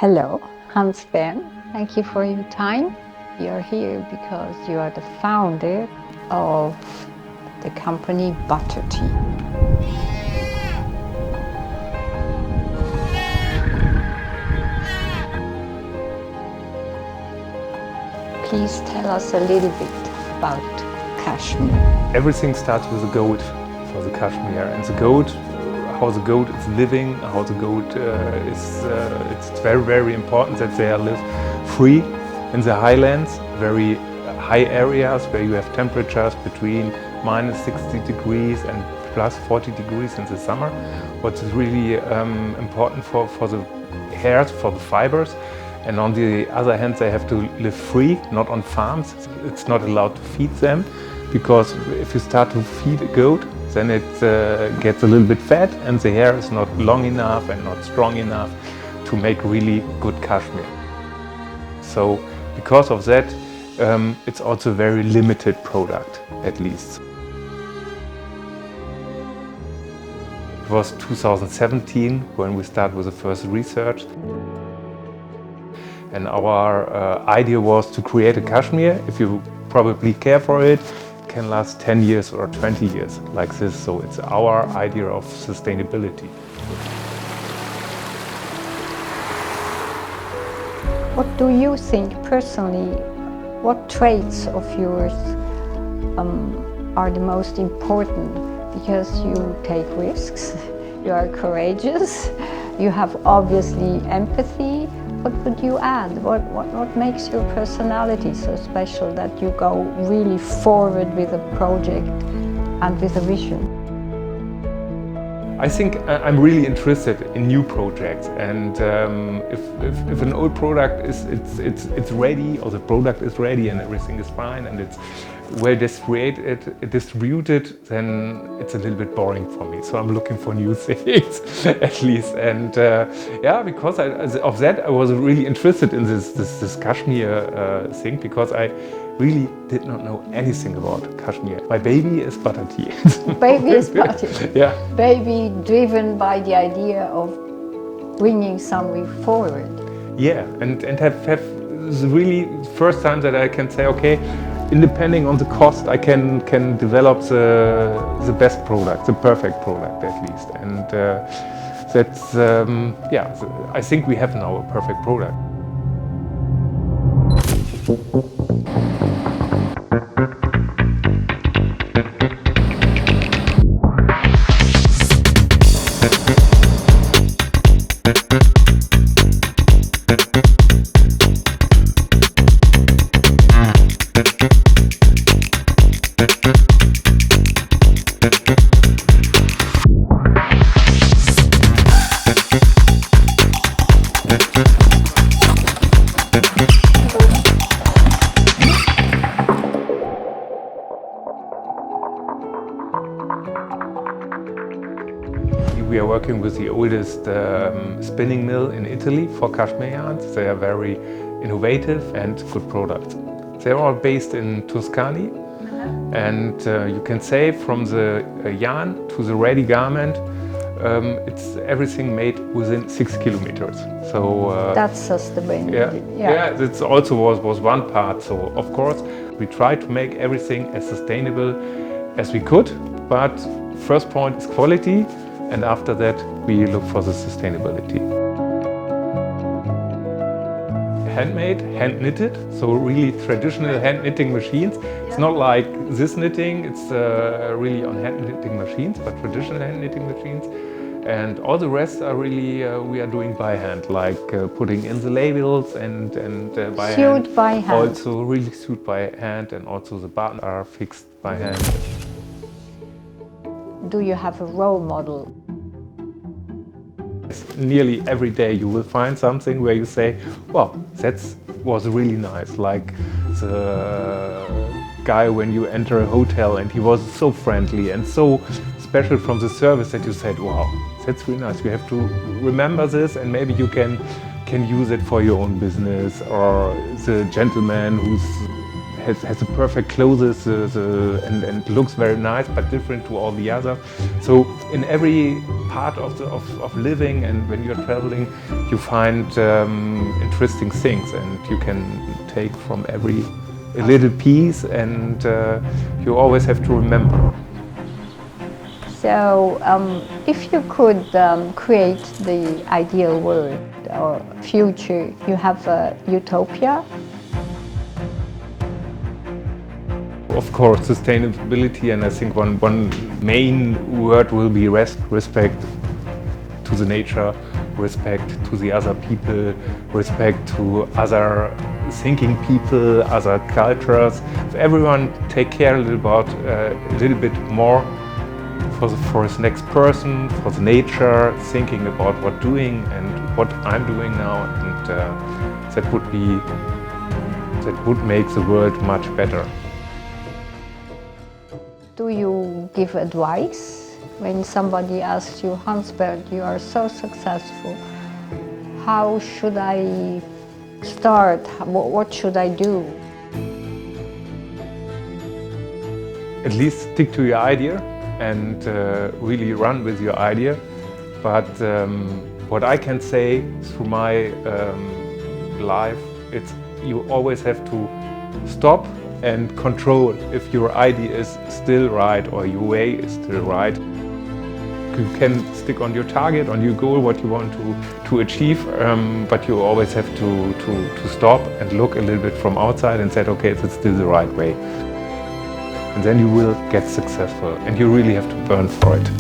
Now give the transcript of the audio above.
Hello, Hans-Bernd. Thank you for your time. You're here because you are the founder of the company Buttertea. Please tell us a little bit about Cashmere. Everything starts with a goat for the Cashmere, and the goat, how the goat is living, how the goat it's very, very important that they live free in the highlands, very high areas where you have temperatures between minus 60 degrees and plus 40 degrees in the summer. What's really important for the hairs, for the fibers. And on the other hand, they have to live free, not on farms. It's not allowed to feed them, because if you start to feed a goat, then it gets a little bit fat and the hair is not long enough and not strong enough to make really good cashmere. So because of that, it's also a very limited product, at least. It was 2017 when we started with the first research. And our idea was to create a cashmere, if you probably care for it, can last 10 years or 20 years like this. So it's our idea of sustainability. What do you think personally, what traits of yours are the most important? Because you take risks, you are courageous, you have obviously empathy. What would you add? What makes your personality so special that you go really forward with a project and with a vision? I think I'm really interested in new projects, and if an old product is ready, or the product is ready and everything is fine and it's well distributed, then it's a little bit boring for me. So I'm looking for new things at least. And yeah, because of that, I was really interested in this cashmere thing, because I really did not know anything about cashmere. My baby is Buttertea. Baby is Buttertea. Yeah. Baby driven by the idea of bringing something forward. Yeah, and have the really first time that I can say, okay, depending on the cost, I can develop the best product, the perfect product at least. And that's, yeah, I think we have now a perfect product. We are working with the oldest spinning mill in Italy for cashmere yarns. They are very innovative and good products. They are all based in Tuscany, and you can say from the yarn to the ready garment, it's everything made within 6 kilometers. So that's sustainable. Yeah, that also was one part. So of course we try to make everything as sustainable as we could, but first point is quality. And after that, we look for the sustainability. Handmade, hand knitted, so really traditional hand knitting machines. It's not like this knitting, it's really on hand knitting machines, but traditional hand knitting machines. And all the rest are really, we are doing by hand, like putting in the labels and by hand. Sewed by hand. Also really sewed by hand, and also the buttons are fixed by hand. Do you have a role model? Nearly every day you will find something where you say, wow, that was really nice. Like the guy when you enter a hotel and he was so friendly and so special from the service that you said, wow, that's really nice. You have to remember this, and maybe you can use it for your own business. Or the gentleman who's has a perfect clothes and looks very nice, but different to all the others. So in every part of living and when you're traveling, you find interesting things, and you can take from every a little piece, and you always have to remember. So, if you could create the ideal world or future, you have a utopia? Of course, sustainability, and I think one main word will be respect to the nature, respect to the other people, respect to other thinking people, other cultures. If everyone take care a little bit more for his next person, for the nature, thinking about what doing and what I'm doing now, and that would make the world much better. Do you give advice when somebody asks you, Hans-Bernd, you are so successful, how should I start? What should I do? At least stick to your idea and really run with your idea. But what I can say through my life, it's you always have to stop and control if your idea is still right or your way is still right. You can stick on your target, on your goal, what you want to achieve, but you always have to stop and look a little bit from outside and say, okay, is it still the right way? And then you will get successful, and you really have to burn for it.